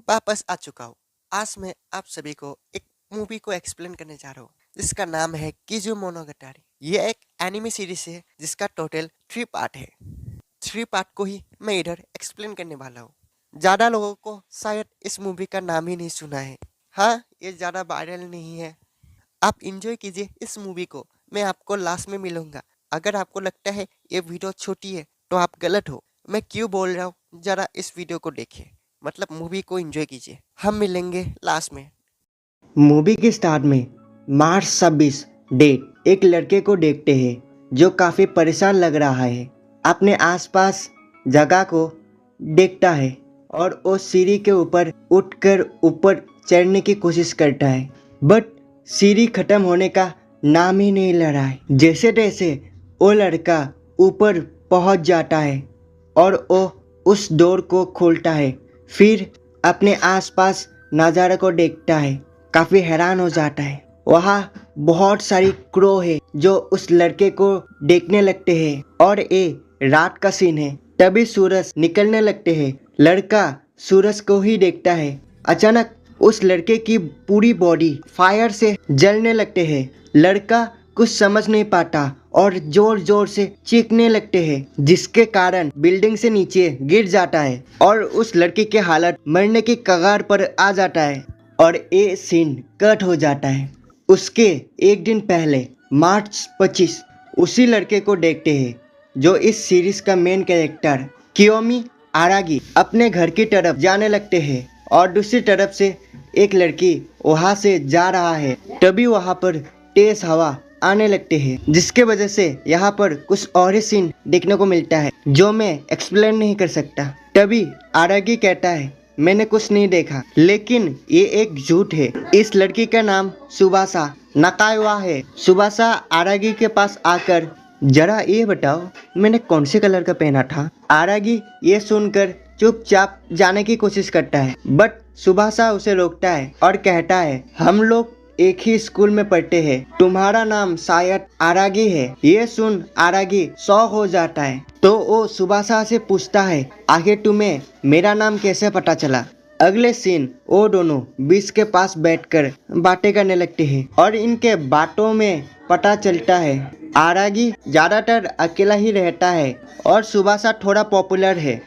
वापस आ चुका हूँ। आज मैं आप सभी को एक मूवी को एक्सप्लेन करने जा रहा हूँ जिसका नाम है किजू मोनोगाटारी। ये एक एनिमे सीरीज है जिसका टोटल 3 पार्ट है। 3 पार्ट को ही मैं इधर एक्सप्लेन करने वाला हूँ। ज़्यादा लोगों को शायद इस मूवी का नाम ही नहीं सुना है। हाँ, ये ज़्यादा वायरल नहीं है। आप इंजॉय कीजिए इस मूवी को। मैं आपको लास्ट में मिलूंगा। अगर आपको लगता है ये वीडियो छोटी है तो आप गलत हो। मैं क्यों बोल रहा हूँ, जरा इस वीडियो को देखिए, मतलब मूवी को एंजॉय कीजिए। हम मिलेंगे लास्ट में। मूवी के स्टार्ट में मार्च 26 डेट एक लड़के को देखते हैं जो काफ़ी परेशान लग रहा है। अपने आसपास जगह को देखता है और वो सीढ़ी के ऊपर उठकर ऊपर चढ़ने की कोशिश करता है, बट सीढ़ी खत्म होने का नाम ही नहीं ले रहा है। जैसे तैसे वो लड़का ऊपर पहुंच जाता है और वो उस डोर को खोलता है। फिर अपने आसपास नज़ारे को देखता है, काफ़ी हैरान हो जाता है। वहाँ बहुत सारी क्रो है जो उस लड़के को देखने लगते हैं और ये रात का सीन है। तभी सूरज निकलने लगते हैं। लड़का सूरज को ही देखता है। अचानक उस लड़के की पूरी बॉडी फायर से जलने लगते हैं। लड़का कुछ समझ नहीं पाता और जोर जोर से चीखने लगते हैं, जिसके कारण बिल्डिंग से नीचे गिर जाता है और उस लड़के की हालत मरने की कगार पर आ जाता है और ये सीन कट हो जाता है। उसके एक दिन पहले मार्च 25 उसी लड़के को देखते हैं जो इस सीरीज का मेन कैरेक्टर कियोमी आरागी अपने घर की तरफ जाने लगते हैं और दूसरी तरफ से एक लड़की वहां से जा रहा है। तभी वहां पर तेज हवा आने लगते हैं, जिसके वजह से यहाँ पर कुछ और ही सीन देखने को मिलता है जो मैं एक्सप्लेन नहीं कर सकता। तभी आरागी कहता है, मैंने कुछ नहीं देखा, लेकिन ये एक झूठ है। इस लड़की का नाम सुबासा नकायवा है। सुबासा आरागी के पास आकर, जरा ये बताओ मैंने कौन से कलर का पहना था। आरागी ये सुनकर चुपचाप जाने की कोशिश करता है, बट सुबासा उसे रोकता है और कहता है, हम लोग एक ही स्कूल में पढ़ते हैं, तुम्हारा नाम शायद आरागी है। ये सुन आरागी शॉक हो जाता है, तो वो सुबासा से पूछता है, आखिर तुम्हें मेरा नाम कैसे पता चला। अगले सीन वो दोनों बीच के पास बैठकर बातें करने लगते हैं और इनके बातों में पता चलता है आरागी ज्यादातर अकेला ही रहता है और सुबासा थोड़ा पॉपुलर है।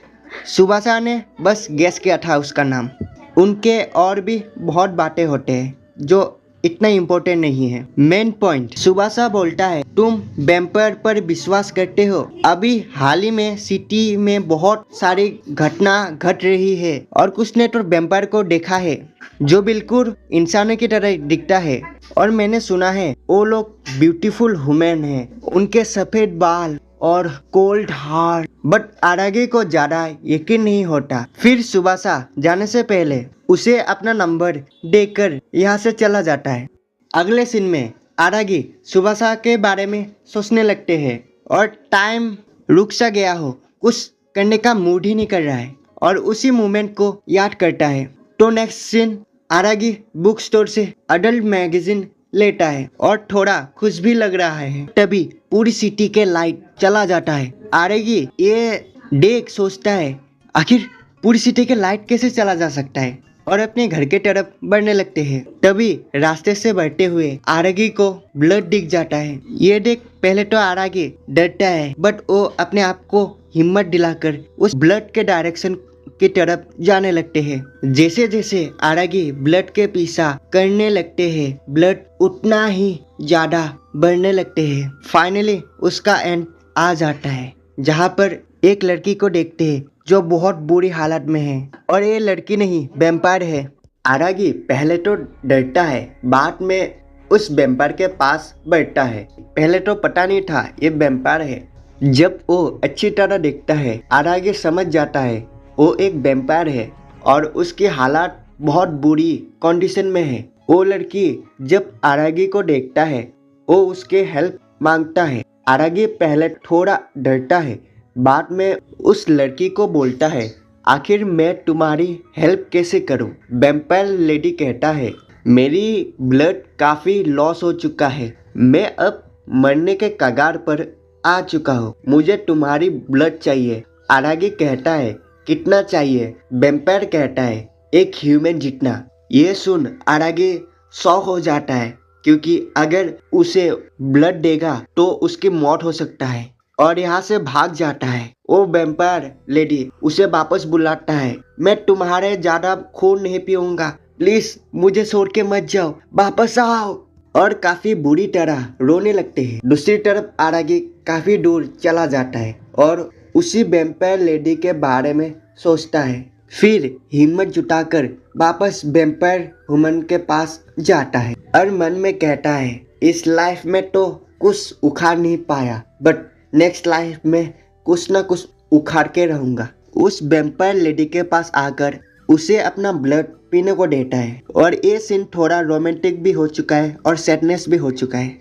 सुबासा ने बस गेस किया था उसका नाम। उनके और भी बहुत बातें होते हैं जो इतना इम्पोर्टेंट नहीं है। मेन पॉइंट, सुबासा बोलता है, तुम वैम्पायर पर विश्वास करते हो। अभी हाल ही में सिटी में बहुत सारी घटना घट रही है और कुछ ने तो वैम्पायर को देखा है जो बिल्कुल इंसानों की तरह दिखता है और मैंने सुना है वो लोग ब्यूटीफुल वुमेन है, उनके सफेद बाल और कोल्ड हार्ट। बट आरागी को ज्यादा यकीन नहीं होता। फिर सुबासा जाने से पहले उसे अपना नंबर देकर यहाँ से चला जाता है। अगले सीन में आरागी सुबासा के बारे में सोचने लगते हैं और टाइम रुक सा गया हो, कुछ करने का मूड ही नहीं कर रहा है और उसी मोमेंट को याद करता है। तो नेक्स्ट सीन, आरागी बुक स्टोर से अडल्ट मैगजीन लेता है और थोड़ा खुश भी लग रहा है। तभी पूरी सिटी के लाइट चला जाता है। आरागी ये देख सोचता है, आखिर पूरी सिटी के लाइट कैसे चला जा सकता है, और अपने घर के तरफ बढ़ने लगते हैं। तभी रास्ते से बढ़ते हुए आरागी को ब्लड दिख जाता है। ये देख पहले तो आरागी डरता है, बट वो अपने आप को हिम्मत दिलाकर उस ब्लड के डायरेक्शन की तरफ जाने लगते हैं। जैसे जैसे आरागी ब्लड के पीछा करने लगते हैं, ब्लड उतना ही ज्यादा बढ़ने लगते हैं। फाइनली उसका एंड आ जाता है, जहाँ पर एक लड़की को देखते हैं जो बहुत बुरी हालत में है और ये लड़की नहीं वैम्पायर है। आरागी पहले तो डरता है, बाद में उस वैम्पायर के पास बैठता है। पहले तो पता नहीं था ये वैम्पायर है। जब वो अच्छी तरह देखता है, आरागी समझ जाता है वो एक वैम्पायर है और उसकी हालत बहुत बुरी कंडीशन में है। वो लड़की जब आरागी को देखता है, वो उसके हेल्प मांगता है। आरागी पहले थोड़ा डरता है, बाद में उस लड़की को बोलता है, आखिर मैं तुम्हारी हेल्प कैसे करूं। वैम्पायर लेडी कहता है, मेरी ब्लड काफ़ी लॉस हो चुका है, मैं अब मरने के कगार पर आ चुका हूँ, मुझे तुम्हारी ब्लड चाहिए। आरागी कहता है, कितना चाहिए। वैम्पायर कहता है, एक ह्यूमन जितना। ये सुन आरागी शॉक हो जाता है क्योंकि अगर उसे ब्लड देगा तो उसकी मौत हो सकता है और यहाँ से भाग जाता है। वो वैम्पायर लेडी उसे वापस बुलाता है, मैं तुम्हारे ज्यादा खून नहीं पीऊंगा, प्लीज मुझे छोड़ के मत जाओ, वापस आओ। और काफी बुरी तरह रोने लगते हैं। दूसरी तरफ आरागी काफी दूर चला जाता है और उसी वैम्पायर लेडी के बारे में सोचता है। फिर हिम्मत जुटाकर वापस वैम्पायर वुमन के पास जाता है और मन में कहता है इस लाइफ में तो कुछ उखाड़ नहीं पाया, बट नेक्स्ट लाइफ में कुछ ना कुछ उखाड़ के रहूंगा। उस वैम्पायर लेडी के पास आकर उसे अपना ब्लड पीने को देता है और ये सीन थोड़ा रोमांटिक भी हो चुका है और सैडनेस भी हो चुका है।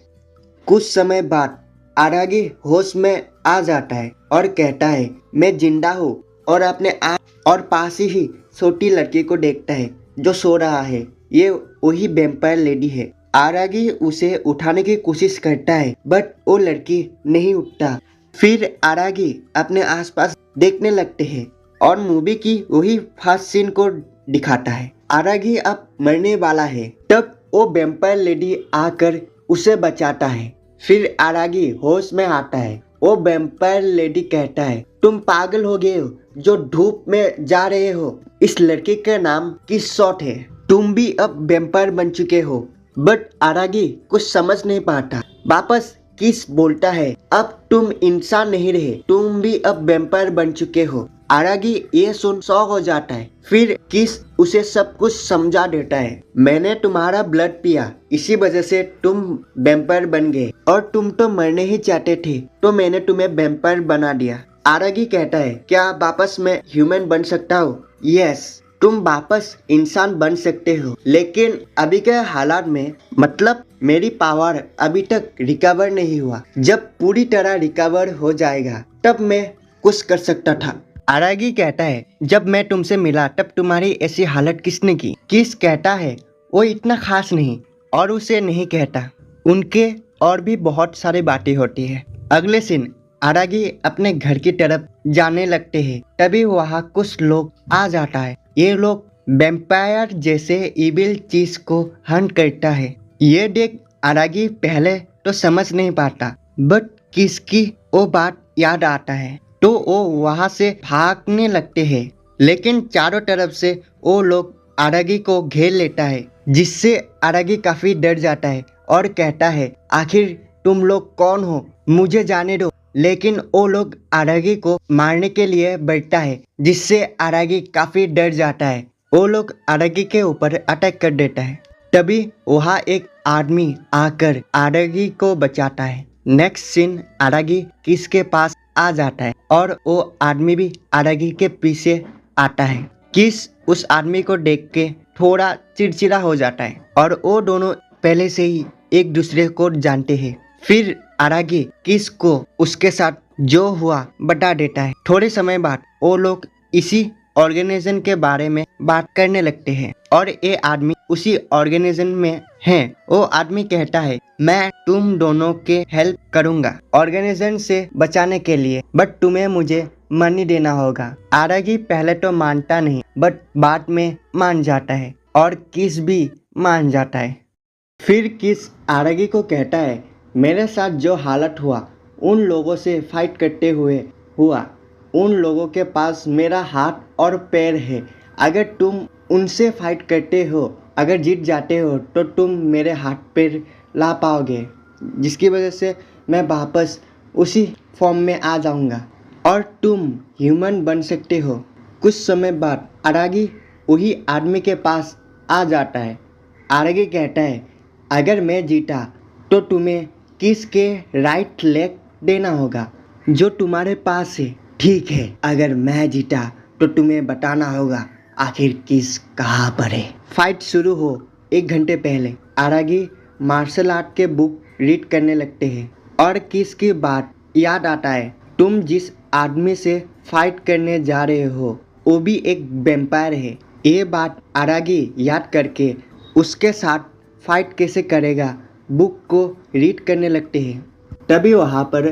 कुछ समय बाद आरागी होश में आ जाता है और कहता है मैं जिंदा हूँ और अपने आप और पास ही छोटी लड़की को देखता है जो सो रहा है। ये वही वैम्पायर लेडी है। आरागी उसे उठाने की कोशिश करता है बट वो लड़की नहीं उठता। फिर आरागी अपने आसपास देखने लगते हैं और मूवी की वही फर्स्ट सीन को दिखाता है। आरागी अब मरने वाला है, तब वो वैम्पायर लेडी आकर उसे बचाता है। फिर आरागी होश में आता है। वो वैम्पायर लेडी कहता है तुम पागल हो गए हो जो धूप में जा रहे हो, इस लड़की का नाम किस शॉट है, तुम भी अब वैम्पायर बन चुके हो। बट आरागी कुछ समझ नहीं पाता। वापस किस बोलता है अब तुम इंसान नहीं रहे, तुम भी अब वैम्पायर बन चुके हो। आरागी ये सुन शॉक हो जाता है। फिर किस उसे सब कुछ समझा देता है, मैंने तुम्हारा ब्लड पिया, इसी वजह से तुम वैम्पायर बन गए और तुम तो मरने ही चाहते थे तो मैंने तुम्हें वैम्पायर बना दिया। आरागी कहता है क्या वापस मैं ह्यूमन बन सकता हूँ? यस, तुम वापस इंसान बन सकते हो, लेकिन अभी के हालात में मतलब मेरी पावर अभी तक रिकवर नहीं हुआ। जब पूरी तरह रिकवर हो जाएगा तब मैं कुछ कर सकता था। आरागी कहता है जब मैं तुमसे मिला तब तुम्हारी ऐसी हालत किसने की? किस कहता है वो इतना खास नहीं और उसे नहीं कहता, उनके और भी बहुत सारी बातें होती है। अगले सीन आरागी अपने घर की तरफ जाने लगते हैं, तभी वहाँ कुछ लोग आ जाता है। ये लोग वैम्पायर जैसे इविल चीज को हंट करता है। ये देख आरागी पहले तो समझ नहीं पाता बट किसकी वो बात याद आता है तो वो वहाँ से भागने लगते हैं, लेकिन चारों तरफ से वो लोग आरागी को घेर लेता है जिससे आरागी काफी डर जाता है और कहता है आखिर तुम लोग कौन हो, मुझे जाने दो। लेकिन वो लोग आरागी को मारने के लिए बढ़ता है जिससे आरागी काफी डर जाता है। वो लोग आरागी के ऊपर अटैक कर देता है। तभी वहाँ एक आदमी आकर आरागी को बचाता है। नेक्स्ट सीन आरागी किस के पास आ जाता है और वो आदमी भी आरागी के पीछे आता है। किस उस आदमी को देख के थोड़ा चिड़चिड़ा हो जाता है और वो दोनों पहले से ही एक दूसरे को जानते हैं। फिर आरागी किस को उसके साथ जो हुआ बता देता है। थोड़े समय बाद वो लोग इसी ऑर्गेनाइजेशन के बारे में बात करने लगते हैं और ये आदमी उसी ऑर्गेनाइजेशन में है। वो आदमी कहता है मैं तुम दोनों के हेल्प करूंगा ऑर्गेनाइजेशन से बचाने के लिए, बट तुम्हें मुझे मनी देना होगा। आरागी पहले तो मानता नहीं बट बाद में मान जाता है और किस भी मान जाता है। फिर किस आरागी को कहता है मेरे साथ जो हालत हुआ उन लोगों से फाइट करते हुए हुआ, उन लोगों के पास मेरा हाथ और पैर है, अगर तुम उनसे फाइट करते हो, अगर जीत जाते हो तो तुम मेरे हाथ पैर ला पाओगे, जिसकी वजह से मैं वापस उसी फॉर्म में आ जाऊंगा और तुम ह्यूमन बन सकते हो। कुछ समय बाद आरागी वही आदमी के पास आ जाता है। आरागी कहता है अगर मैं जीता तो तुम्हें किस के राइट लेग देना होगा जो तुम्हारे पास है। ठीक है, अगर मैं जीता तो तुम्हें बताना होगा आखिर किस कहाँ पर है। फाइट शुरू हो 1 घंटे पहले आरागी मार्शल आर्ट के बुक रीड करने लगते हैं और किस की बात याद आता है, तुम जिस आदमी से फाइट करने जा रहे हो वो भी एक वैम्पायर है। ये बात आरागी याद करके उसके साथ फाइट कैसे करेगा बुक को रीड करने लगते हैं। तभी वहाँ पर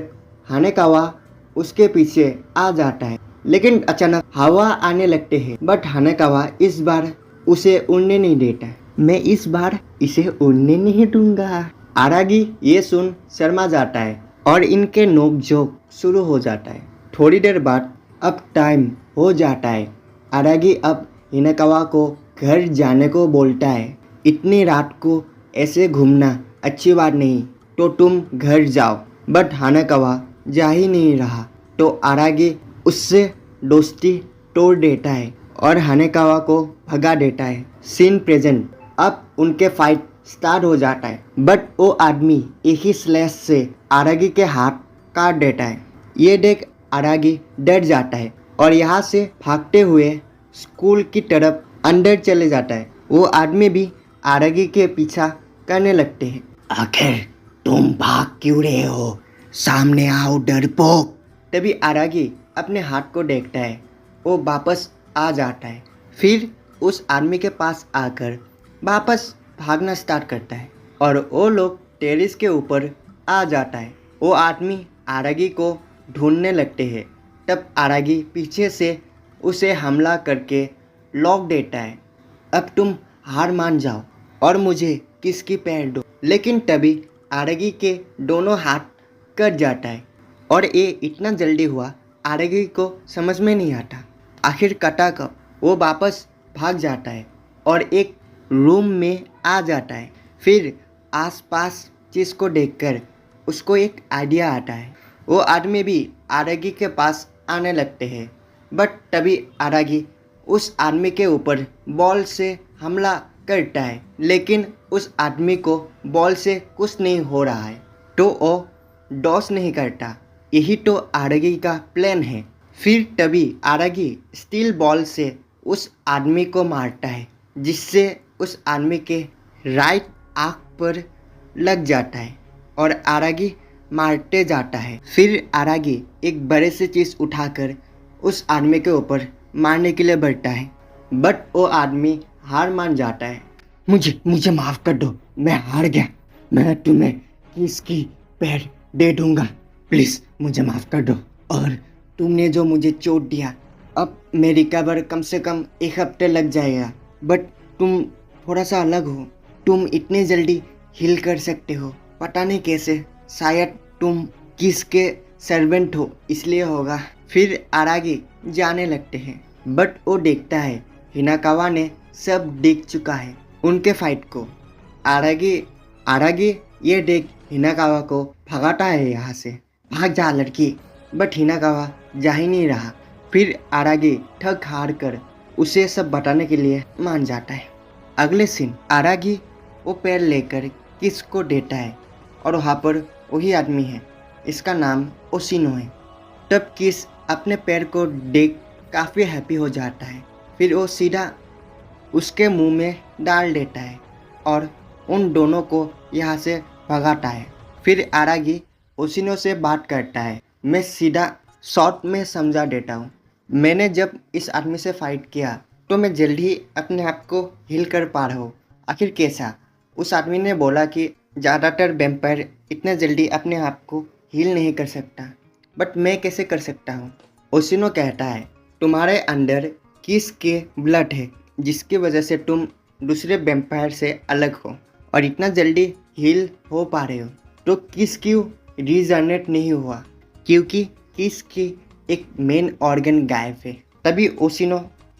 हानेकावा उसके पीछे आ जाता है, लेकिन अचानक हवा आने लगते हैं बट हानेकावा इस बार उसे उड़ने नहीं देता। मैं इस बार इसे उड़ने नहीं दूंगा। आरागी ये सुन शर्मा जाता है और इनके नोक-झोंक शुरू हो जाता है। थोड़ी देर बाद अब टाइम हो जाता है। आरागी अब हिनाकावा को घर जाने को बोलता है। इतनी रात को ऐसे घूमना अच्छी बात नहीं, तो तुम घर जाओ। बट हानाकावा जा ही नहीं रहा, तो आरागी उससे दोस्ती तोड़ देता है और हानाकावा को भगा देता है। Scene present. अब उनके फाइट स्टार्ट हो जाता है, बट वो आदमी एक ही स्लैश से आरागी के हाथ काट देता है। ये देख आरागी डर जाता है और यहाँ से भागते हुए स्कूल की तरफ अंदर चले जाता है। वो आदमी भी आरागी के पीछा करने लगते हैं। आखिर तुम भाग क्यों रहे हो? सामने आओ डरपोक। तभी आरागी अपने हाथ को देखता है। वो वापस आ जाता है। फिर उस आदमी के पास आकर वापस भागना स्टार्ट करता है और वो लोग टेरिस के ऊपर आ जाता है। वो आदमी आरागी को ढूंढने लगते हैं। तब आरागी पीछे से उसे हमला करके लॉक देता है। अब तुम हार मान जाओ और मुझे किसकी पैर दो। लेकिन तभी आरागी के दोनों हाथ कट जाता है और ये इतना जल्दी हुआ आरागी को समझ में नहीं आता आखिर कटा कब। वो वापस भाग जाता है और एक रूम में आ जाता है। फिर आसपास चीज़ को देखकर उसको एक आइडिया आता है। वो आदमी भी आरागी के पास आने लगते हैं, बट तभी आरागी उस आदमी के ऊपर बॉल से हमला करता है। लेकिन उस आदमी को बॉल से कुछ नहीं हो रहा है, तो वो डॉस नहीं करता। यही तो आरागी का प्लान है। फिर तभी आरागी स्टील बॉल से उस आदमी को मारता है, जिससे उस आदमी के राइट आँख पर लग जाता है और आरागी मारते जाता है। फिर आरागी एक बड़े से चीज़ उठाकर उस आदमी के ऊपर मारने के लिए बढ़ता है, बट वो आदमी हार मान जाता है। मुझे माफ़ कर दो, मैं हार गया। मैं तुम्हें किसकी पैर दे दूंगा, प्लीज़ मुझे माफ़ कर दो। और तुमने जो मुझे चोट दिया, अब मैं रिकवर कम से कम 1 हफ्ते लग जाएगा। बट तुम थोड़ा सा अलग हो, तुम इतने जल्दी हील कर सकते हो, पता नहीं कैसे। शायद तुम किसके सर्वेंट हो, इसलिए होगा। फिर आरागी जाने लगते हैं, बट वो देखता है हिनाकावा ने सब देख चुका है उनके फाइट को। आरागी ये देख हिनाकावा को भगाता है यहाँ से। भाग जा लड़की। बट हिनाकावा जा ही नहीं रहा। फिर आरागी थक हार कर उसे सब बताने के लिए मान जाता है। अगले सीन, आरागी वो पैर लेकर किस को देता है और वहाँ पर वही आदमी है, इसका नाम ओशिनो है। तब किस अपने पैर को देख काफ़ी हैप्पी हो जाता है। फिर वो सीधा उसके मुंह में डाल देता है और उन दोनों को यहाँ से भगाता है। फिर आरागी ओशिनो से बात करता है। मैं सीधा शॉर्ट में समझा देता हूँ, मैंने जब इस आदमी से फाइट किया तो मैं जल्दी ही अपने आप को हील कर पा रहा हूँ। आखिर कैसा? उस आदमी ने बोला कि ज़्यादातर वैम्पायर इतने जल्दी अपने आप को हील नहीं कर सकता, बट मैं कैसे कर सकता हूँ? ओशिनो कहता है, तुम्हारे अंदर किस के ब्लड है, जिसकी वजह से तुम दूसरे वैम्पायर से अलग हो और इतना जल्दी हील हो पा रहे हो। तो किस क्यों रीजनरेट नहीं हुआ? क्योंकि किस की एक मेन ऑर्गन गायब है। तभी ओशिनो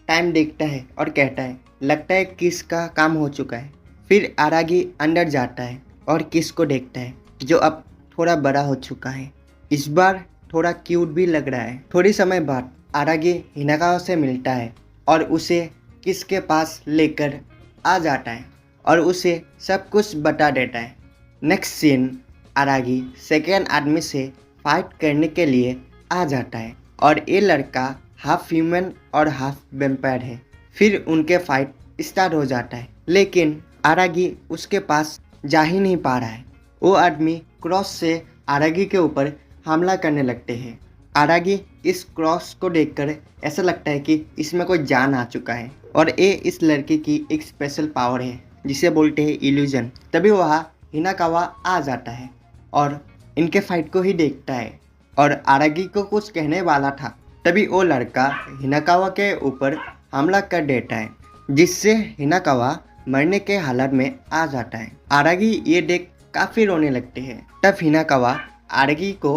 टाइम देखता है और कहता है, लगता है किस का काम हो चुका है। फिर आरागी अंदर जाता है और किस को देखता है, जो अब थोड़ा बड़ा हो चुका है। इस बार थोड़ा क्यूट भी लग रहा है। थोड़ी समय बाद आरागी हिनाकावा से मिलता है और उसे किस के पास लेकर आ जाता है और उसे सब कुछ बता देता है। नेक्स्ट सीन, आरागी सेकेंड आदमी से फाइट करने के लिए आ जाता है और ये लड़का हाफ ह्यूमन और हाफ वैम्पायर है। फिर उनके फाइट स्टार्ट हो जाता है, लेकिन आरागी उसके पास जा ही नहीं पा रहा है। वो आदमी क्रॉस से आरागी के ऊपर हमला करने लगते हैं। आरागी इस क्रॉस को देखकर ऐसा लगता है कि इसमें कोई जान आ चुका है और ये इस लड़के की एक स्पेशल पावर है जिसे बोलते हैं इल्यूजन। तभी वहाँ हिनाकावा आ जाता है और इनके फाइट को ही देखता है और आरागी को कुछ कहने वाला था। तभी वो लड़का हिनाकावा के ऊपर हमला कर देता है जिससे हिनाकावा मरने के हालत में आ जाता है। आरागी ये देख काफी रोने लगते हैं। तब हिनाकावा आरागी को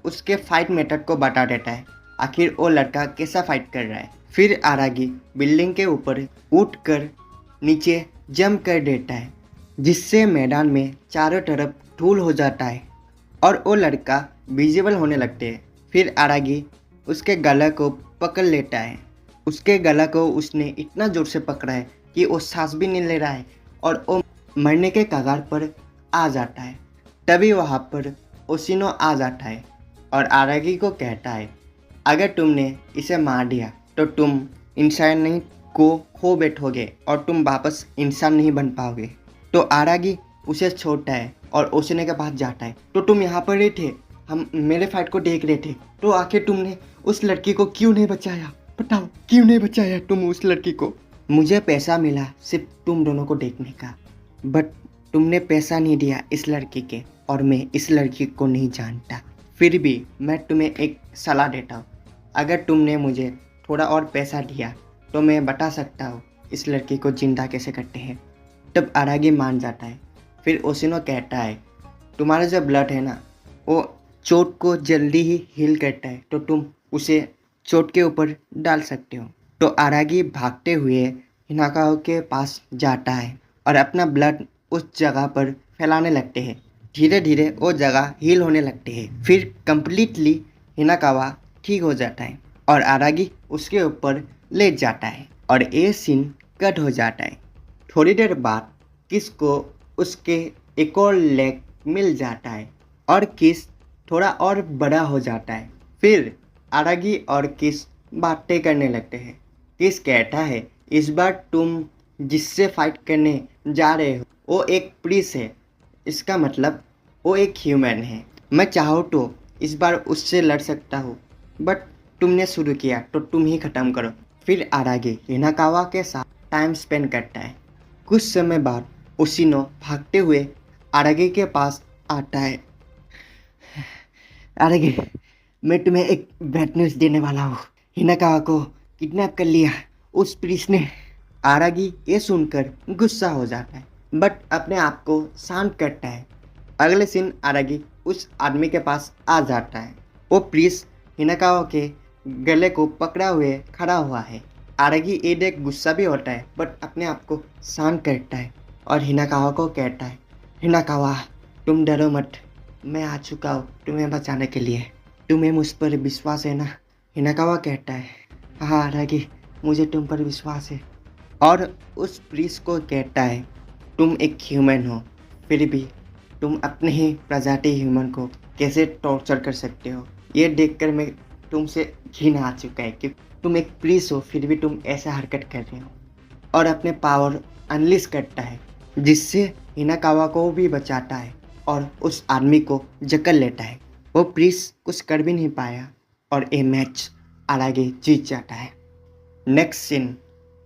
उसके फाइट मेथड को बता देता है, आखिर वो लड़का कैसा फाइट कर रहा है। फिर आरागी बिल्डिंग के ऊपर उठकर नीचे जंप कर देता है, जिससे मैदान में चारों तरफ धूल हो जाता है और वो लड़का विजिबल होने लगते हैं। फिर आरागी उसके गला को पकड़ लेता है। उसके गला को उसने इतना जोर से पकड़ा है कि वो सांस भी नहीं ले रहा है और वो मरने के कगार पर आ जाता है। तभी वहाँ पर ओशिनो आ जाता है और आरागी को कहता है, अगर तुमने इसे मार दिया तो तुम इंसान नहीं को खो बैठोगे और तुम वापस इंसान नहीं बन पाओगे। तो आरागी उसे छोड़ता है और ओशिनो के पास जाता है। तो तुम यहाँ पर ही थे, हम मेरे फाइट को देख रहे थे, तो आखिर तुमने उस लड़की को क्यों नहीं बचाया? बताओ, क्यों नहीं बचाया तुम उस लड़की को? मुझे पैसा मिला सिर्फ तुम दोनों को देखने का, बट तुमने पैसा नहीं दिया इस लड़की के, और मैं इस लड़की को नहीं जानता। फिर भी मैं तुम्हें एक सलाह देता हूँ, अगर तुमने मुझे थोड़ा और पैसा दिया तो मैं बता सकता हूँ इस लड़की को जिंदा कैसे करते हैं। तब आरागी मान जाता है। फिर ओशिनो कहता है, तुम्हारा जो ब्लड है ना, वो चोट को जल्दी ही हील करता है, तो तुम उसे चोट के ऊपर डाल सकते हो। तो आरागी भागते हुए हिनाकावा के पास जाता है और अपना ब्लड उस जगह पर फैलाने लगते हैं। धीरे धीरे वो जगह हील होने लगती है। फिर कंप्लीटली हिनाकावा ठीक हो जाता है और आरागी उसके ऊपर लेट जाता है और ये सीन कट हो जाता है। थोड़ी देर बाद किस को उसके एक और लेग मिल जाता है और किस थोड़ा और बड़ा हो जाता है। फिर आरागी और किस बातें करने लगते हैं। किस कहता है, इस बार तुम जिससे फाइट करने जा रहे हो वो एक प्रीस है, इसका मतलब वो एक ह्यूमन है। मैं चाहूँ तो इस बार उससे लड़ सकता हूँ, बट तुमने शुरू किया तो तुम ही ख़त्म करो। फिर आरागी हिनाकावा के साथ टाइम स्पेंड करता है। कुछ समय बाद ओशिनो भागते हुए आरागी के पास आता है। आरागी, मैं तुम्हें एक बैड न्यूज़ देने वाला हूँ। हिनाकावा को किडनैप कर लिया उस प्रीस ने। आरागी ये सुनकर गुस्सा हो जाता है, बट अपने आप को शांत करता है। अगले सीन आरागी उस आदमी के पास आ जाता है। वो प्रीस हिनाकावा के गले को पकड़ा हुए खड़ा हुआ है। आरागी ये देख गुस्सा भी होता है, बट अपने आप को शांत करता है और हिनाकावा को कहता है, हिनाकावा तुम डरो मत, मैं आ चुका हूँ तुम्हें बचाने के लिए। तुम्हें मुझ पर विश्वास है ना? हिनाकावा कहता है, हाँ आरागी, मुझे तुम पर विश्वास है। और उस प्रीस को कहता है, तुम एक ह्यूमन हो, फिर भी तुम अपने ही प्रजाति ह्यूमन को कैसे टॉर्चर कर सकते हो? ये देखकर मैं तुमसे घिन आ चुका है कि तुम एक प्रीस हो फिर भी तुम ऐसा हरकत कर रहे हो। और अपने पावर अनलिश करता है, जिससे हिनाकावा को भी बचाता है और उस आदमी को जकड़ लेता है। वो प्रीस कुछ कर भी नहीं पाया और ये मैच आरागी जीत जाता है। नेक्स्ट सीन,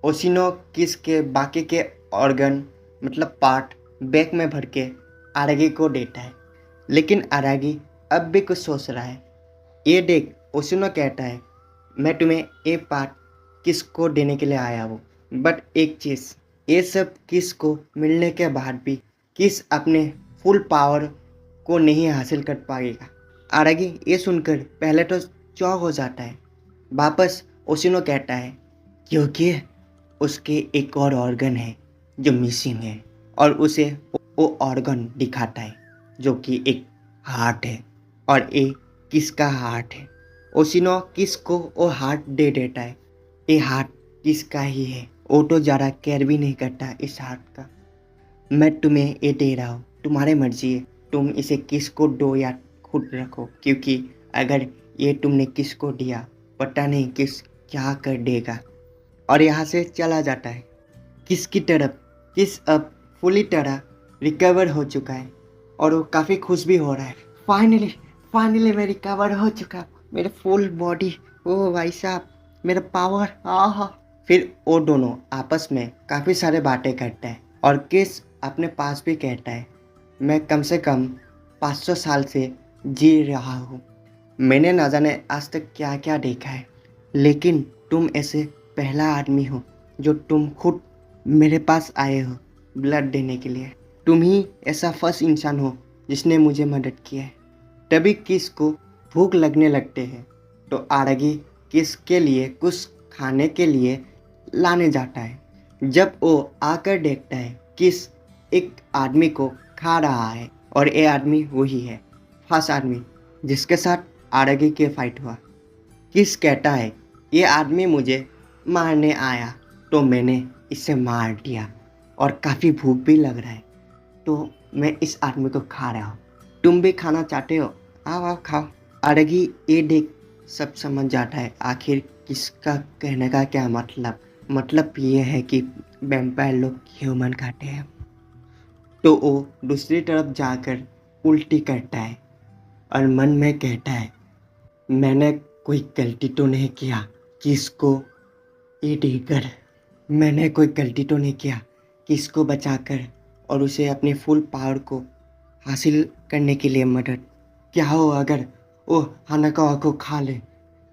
ओशिनो किस के बाकी के ऑर्गन मतलब पार्ट बैग में भर के आरागी को देता है, लेकिन आरागी अब भी कुछ सोच रहा है। ये देख ओशिनो कहता है, मैं तुम्हें ये पार्ट किस को देने के लिए आया हूँ, बट एक चीज़, ये सब किस को मिलने के बाद भी किस अपने फुल पावर को नहीं हासिल कर पाएगा। आरागी ये सुनकर पहले तो चौंक हो जाता है। वापस ओशिनो कहता है, क्योंकि उसके एक और ऑर्गन है जो मिसिंग है, और उसे वो ऑर्गन दिखाता है जो कि एक हार्ट है, और ये किसका हार्ट है। ओशिनो किस को वो हार्ट दे देता है। ये हार्ट किसका ही है, वो तो ज़्यादा केयर भी नहीं करता इस हार्ट का। मैं तुम्हें ये दे रहा हूँ, तुम्हारी मर्जी है, तुम इसे किस को दो या खुद रखो, क्योंकि अगर ये तुमने किस को दिया पता नहीं किस क्या कर देगा। और यहाँ से चला जाता है। किस की तरफ किस अब फुली तरह रिकवर हो चुका है और वो काफ़ी खुश भी हो रहा है। फाइनली मैं रिकवर हो चुका, मेरे फुल बॉडी, ओ भाई साहब मेरा पावर, आहा। फिर वो दोनों आपस में काफ़ी सारे बातें करते हैं और किस अपने पास भी कहता है, मैं कम से कम 500 साल से जी रहा हूँ, मैंने ना जाने आज तक क्या क्या देखा है, लेकिन तुम ऐसे पहला आदमी हो जो तुम खुद मेरे पास आए हो ब्लड देने के लिए। तुम ही ऐसा फर्स्ट इंसान हो जिसने मुझे मदद किया है। तभी किस को भूख लगने लगते हैं तो आरगी किस के लिए कुछ खाने के लिए लाने जाता है। जब वो आकर देखता है किस एक आदमी को खा रहा है और ये आदमी वही है फर्स्ट आदमी जिसके साथ आरगी के फाइट हुआ। किस कहता है ये आदमी मुझे मारने आया तो मैंने इसे मार दिया और काफ़ी भूख भी लग रहा है तो मैं इस आदमी को खा रहा हूँ। तुम भी खाना चाहते हो? आओ आओ खाओ। अरगी ये देख सब समझ जाता है आखिर किसका कहने का क्या मतलब ये है कि वैम्पायर लोग ह्यूमन खाते हैं। तो वो दूसरी तरफ जाकर उल्टी करता है और मन में कहता है मैंने कोई गलती तो नहीं किया कि इसको ये देकर, मैंने कोई गलती तो नहीं किया कि इसको बचाकर और उसे अपनी फुल पावर को हासिल करने के लिए मदद। क्या हो अगर वो हानाकावा को खा ले?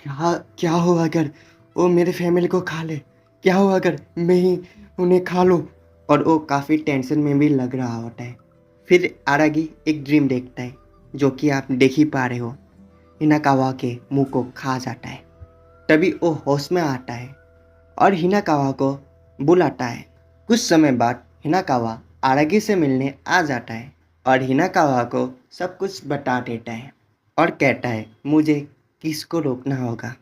क्या हो अगर वो मेरे फैमिली को खा ले? क्या हो अगर मैं ही उन्हें खा लूँ? और वो काफ़ी टेंशन में भी लग रहा होता है। फिर आरागी एक ड्रीम देखता है जो कि आप देख ही पा रहे हो। हिनाकावा के मुंह को खा जाता है। तभी वो होश में आता है और हिनाकावा को बुलाता है। कुछ समय बाद हिनाकावा आरागी से मिलने आ जाता है और हिनाकावा को सब कुछ बता देता है और कहता है मुझे किस को रोकना होगा।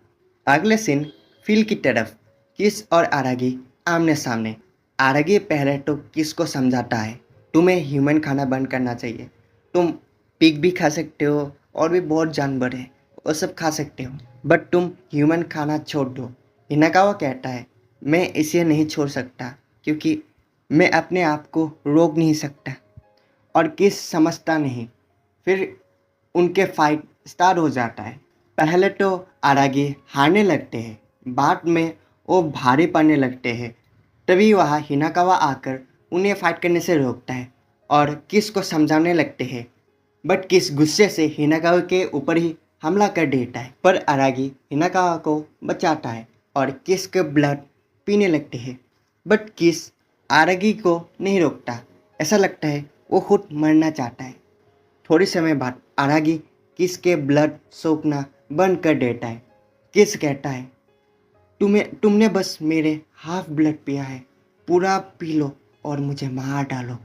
अगले सीन फील्ड की तरफ किस और आरागी आमने सामने। आरागी पहले तो किस को समझाता है तुम्हें ह्यूमन खाना बंद करना चाहिए। तुम पिग भी खा सकते हो और भी बहुत जानवर है वो सब खा सकते हो बट तुम ह्यूमन खाना छोड़ दो। हिनाकावा कहता है मैं इसे नहीं छोड़ सकता क्योंकि मैं अपने आप को रोक नहीं सकता। और किस समझता नहीं। फिर उनके फाइट स्टार्ट हो जाता है। पहले तो आरागी हारने लगते हैं बाद में वो भारी पड़ने लगते हैं। तभी वहाँ हिनाकावा आकर उन्हें फाइट करने से रोकता है और किस को समझाने लगते हैं बट किस गुस्से से हिनाकावा के ऊपर ही हमला कर देता है। पर आरागी हिनाकावा को बचाता है और किस के ब्लड पीने लगते हैं बट किस आरागी को नहीं रोकता। ऐसा लगता है वो खुद मरना चाहता है। थोड़ी समय बाद आरागी किस के ब्लड सोखना बंद कर देता है। किस कहता है तुमने बस मेरे हाफ ब्लड पिया है, पूरा पी लो और मुझे मार डालो।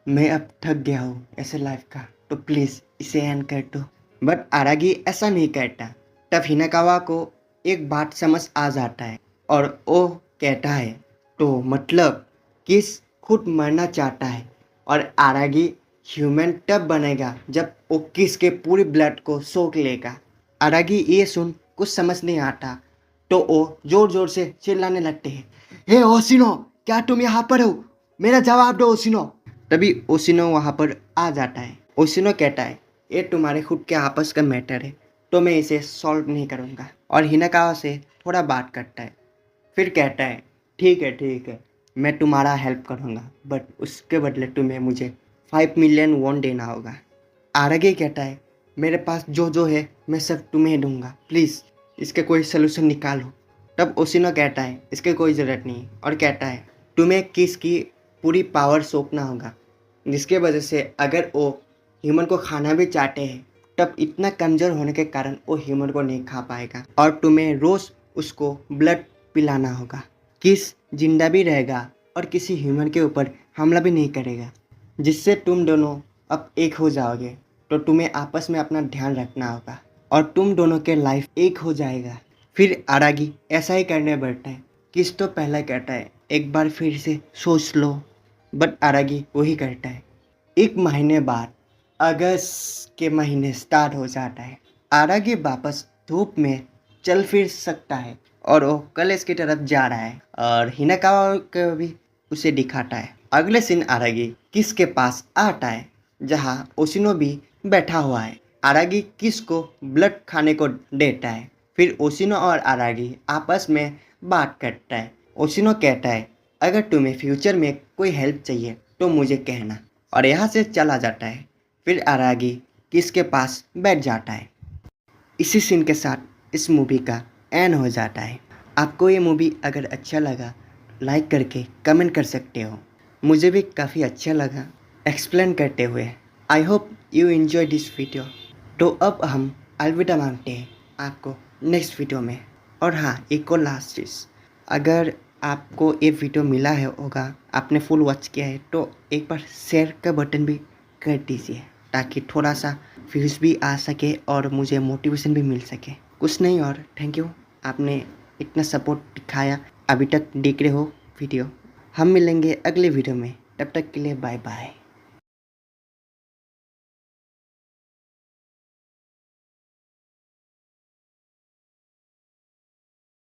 मैं अब थक गया हूँ ऐसे लाइफ का तो प्लीज़ इसे एंड कर दो। बट आरागी ऐसा नहीं कहता। तब हिनाकावा को एक बात समझ आ जाता है और वो कहता है तो मतलब किस खुद मरना चाहता है और आरागी ह्यूमन तब बनेगा जब वो किस के पूरे ब्लड को सोख लेगा। आरागी ये सुन कुछ समझ नहीं आता तो वो जोर जोर से चिल्लाने लगते हैं हे ओशिनो क्या तुम यहाँ पर हो? मेरा जवाब दो ओशिनो। तभी ओशिनो वहाँ पर आ जाता है। ओशिनो कहता है ये तुम्हारे खुद के आपस का मैटर है तो मैं इसे सॉल्व नहीं करूँगा और हिनाकावा से थोड़ा बात करता है। फिर कहता है ठीक है मैं तुम्हारा हेल्प करूँगा बट उसके बदले तुम्हें मुझे 5 मिलियन वॉन देना होगा। आरागी कहता है मेरे पास जो है मैं सब तुम्हें दूंगा, प्लीज़ इसके कोई सलूशन निकालो। तब ओशिनो कहता है इसके कोई ज़रूरत नहीं और कहता है तुम्हें किस की पूरी पावर सौंपना होगा जिसके वजह से अगर वो ह्यूमन को खाना भी चाहते हैं तब इतना कमज़ोर होने के कारण वो ह्यूमन को नहीं खा पाएगा और तुम्हें रोज़ उसको ब्लड पिलाना होगा। किस जिंदा भी रहेगा और किसी ह्यूमन के ऊपर हमला भी नहीं करेगा जिससे तुम दोनों अब एक हो जाओगे। तो तुम्हें आपस में अपना ध्यान रखना होगा और तुम दोनों के लाइफ एक हो जाएगा। फिर आरागी ऐसा ही करने बैठता है। किस तो पहला कहता है एक बार फिर से सोच लो बट आरागी वही करता है। एक महीने बाद अगस्त के महीने स्टार्ट हो जाता है। आरागी वापस धूप में चल फिर सकता है और वो कॉलेज की तरफ जा रहा है और हिनाकावा को भी उसे दिखाता है। अगले दिन आरागी किस के पास आता है जहाँ ओशिनो भी बैठा हुआ है। आरागी किस को ब्लड खाने को देता है। फिर ओशिनो और आरागी आपस में बात करता है। ओशिनो कहता है अगर तुम्हें फ्यूचर में कोई हेल्प चाहिए तो मुझे कहना और यहाँ से चला जाता है। फिर आरागी किस के पास बैठ जाता है। इसी सीन के साथ इस मूवी का एंड हो जाता है। आपको ये मूवी अगर अच्छा लगा लाइक करके कमेंट कर सकते हो। मुझे भी काफ़ी अच्छा लगा एक्सप्लेन करते हुए। I hope you enjoy this video. तो अब हम अलविदा मांगते हैं आपको नेक्स्ट वीडियो में। और हाँ, एक और लास्ट चीज़, अगर आपको ये वीडियो मिला है होगा, आपने फुल वॉच किया है, तो एक बार शेयर का बटन भी कर दीजिए ताकि थोड़ा सा व्यूज़ भी आ सके और मुझे मोटिवेशन भी मिल सके। कुछ नहीं और थैंक यू, आपने इतना सपोर्ट दिखाया, अभी तक देख रहे हो वीडियो। हम मिलेंगे अगले वीडियो में, तब तक के लिए बाय बाय।